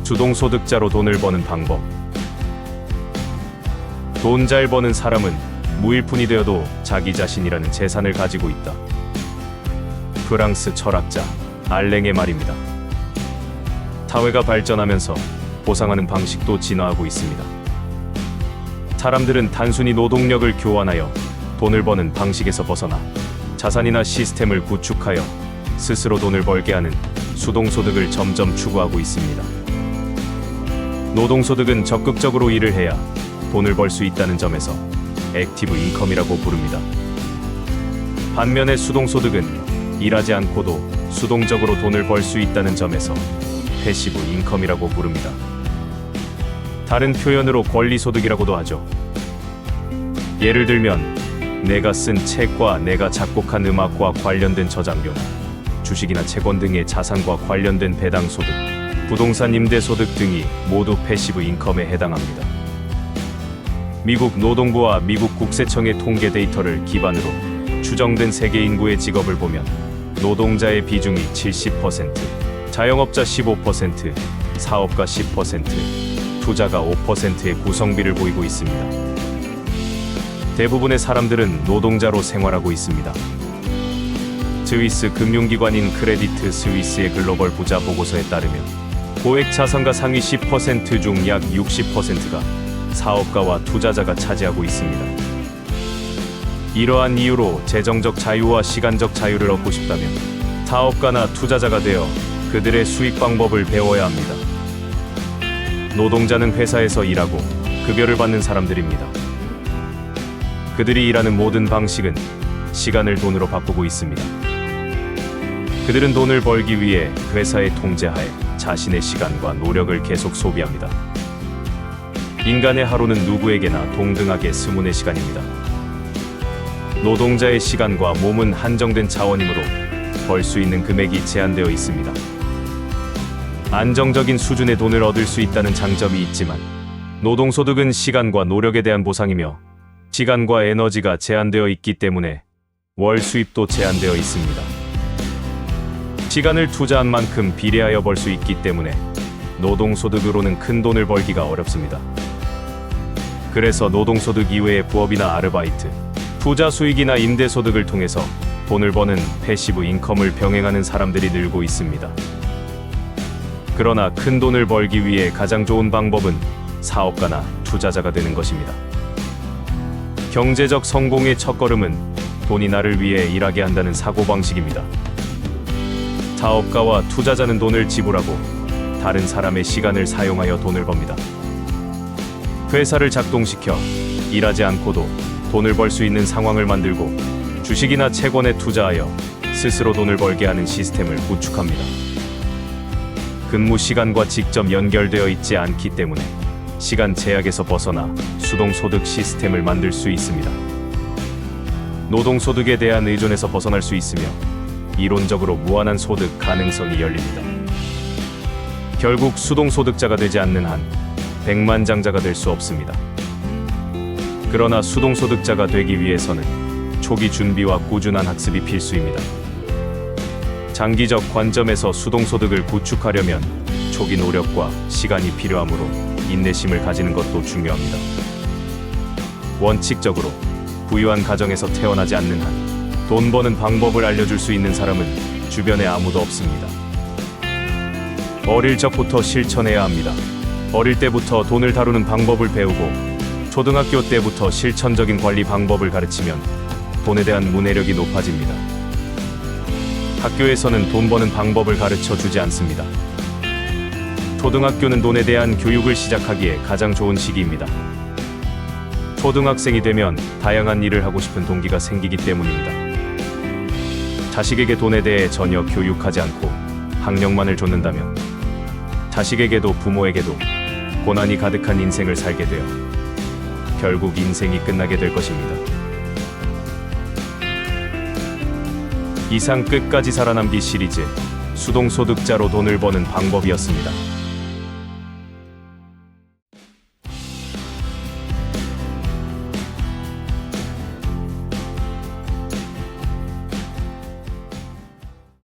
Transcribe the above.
수동소득자로 돈을 버는 방법. 돈 잘 버는 사람은 무일푼이 되어도 자기 자신이라는 재산을 가지고 있다. 프랑스 철학자 알랭의 말입니다. 사회가 발전하면서 보상하는 방식도 진화하고 있습니다. 사람들은 단순히 노동력을 교환하여 돈을 버는 방식에서 벗어나 자산이나 시스템을 구축하여 스스로 돈을 벌게 하는 수동소득을 점점 추구하고 있습니다. 노동소득은 적극적으로 일을 해야 돈을 벌 수 있다는 점에서 액티브 인컴이라고 부릅니다. 반면에 수동소득은 일하지 않고도 수동적으로 돈을 벌 수 있다는 점에서 패시브 인컴이라고 부릅니다. 다른 표현으로 권리소득이라고도 하죠. 예를 들면 내가 쓴 책과 내가 작곡한 음악과 관련된 저작료나 주식이나 채권 등의 자산과 관련된 배당소득, 부동산 임대소득 등이 모두 패시브 인컴에 해당합니다. 미국 노동부와 미국 국세청의 통계 데이터를 기반으로 추정된 세계 인구의 직업을 보면 노동자의 비중이 70%, 자영업자 15%, 사업가 10%, 투자가 5%의 구성비를 보이고 있습니다. 대부분의 사람들은 노동자로 생활하고 있습니다. 스위스 금융기관인 크레디트 스위스의 글로벌 부자 보고서에 따르면 고액 자산가 상위 10% 중 약 60%가 사업가와 투자자가 차지하고 있습니다. 이러한 이유로 재정적 자유와 시간적 자유를 얻고 싶다면 사업가나 투자자가 되어 그들의 수익 방법을 배워야 합니다. 노동자는 회사에서 일하고 급여를 받는 사람들입니다. 그들이 일하는 모든 방식은 시간을 돈으로 바꾸고 있습니다. 그들은 돈을 벌기 위해 회사의 통제하에 자신의 시간과 노력을 계속 소비합니다. 인간의 하루는 누구에게나 동등하게 24시간입니다. 노동자의 시간과 몸은 한정된 자원이므로 벌 수 있는 금액이 제한되어 있습니다. 안정적인 수준의 돈을 얻을 수 있다는 장점이 있지만 노동소득은 시간과 노력에 대한 보상이며 시간과 에너지가 제한되어 있기 때문에 월 수입도 제한되어 있습니다. 시간을 투자한 만큼 비례하여 벌 수 있기 때문에 노동소득으로는 큰 돈을 벌기가 어렵습니다. 그래서 노동소득 이외의 부업이나 아르바이트, 투자 수익이나 임대소득을 통해서 돈을 버는 패시브 인컴을 병행하는 사람들이 늘고 있습니다. 그러나 큰 돈을 벌기 위해 가장 좋은 방법은 사업가나 투자자가 되는 것입니다. 경제적 성공의 첫걸음은 돈이 나를 위해 일하게 한다는 사고방식입니다. 사업가와 투자자는 돈을 지불하고 다른 사람의 시간을 사용하여 돈을 법니다. 회사를 작동시켜 일하지 않고도 돈을 벌 수 있는 상황을 만들고 주식이나 채권에 투자하여 스스로 돈을 벌게 하는 시스템을 구축합니다. 근무 시간과 직접 연결되어 있지 않기 때문에 시간 제약에서 벗어나 수동소득 시스템을 만들 수 있습니다. 노동소득에 대한 의존에서 벗어날 수 있으며 이론적으로 무한한 소득 가능성이 열립니다. 결국 수동소득자가 되지 않는 한 백만장자가 될 수 없습니다. 그러나 수동소득자가 되기 위해서는 초기 준비와 꾸준한 학습이 필수입니다. 장기적 관점에서 수동소득을 구축하려면 초기 노력과 시간이 필요하므로 인내심을 가지는 것도 중요합니다. 원칙적으로 부유한 가정에서 태어나지 않는 한 돈 버는 방법을 알려줄 수 있는 사람은 주변에 아무도 없습니다. 어릴 적부터 실천해야 합니다. 어릴 때부터 돈을 다루는 방법을 배우고 초등학교 때부터 실천적인 관리 방법을 가르치면 돈에 대한 문해력이 높아집니다. 학교에서는 돈 버는 방법을 가르쳐 주지 않습니다. 초등학교는 돈에 대한 교육을 시작하기에 가장 좋은 시기입니다. 초등학생이 되면 다양한 일을 하고 싶은 동기가 생기기 때문입니다. 자식에게 돈에 대해 전혀 교육하지 않고 학력만을 줬는다면 자식에게도 부모에게도 고난이 가득한 인생을 살게 되어 결국 인생이 끝나게 될 것입니다. 이상 끝까지 살아남기 시리즈 수동소득자로 돈을 버는 방법이었습니다.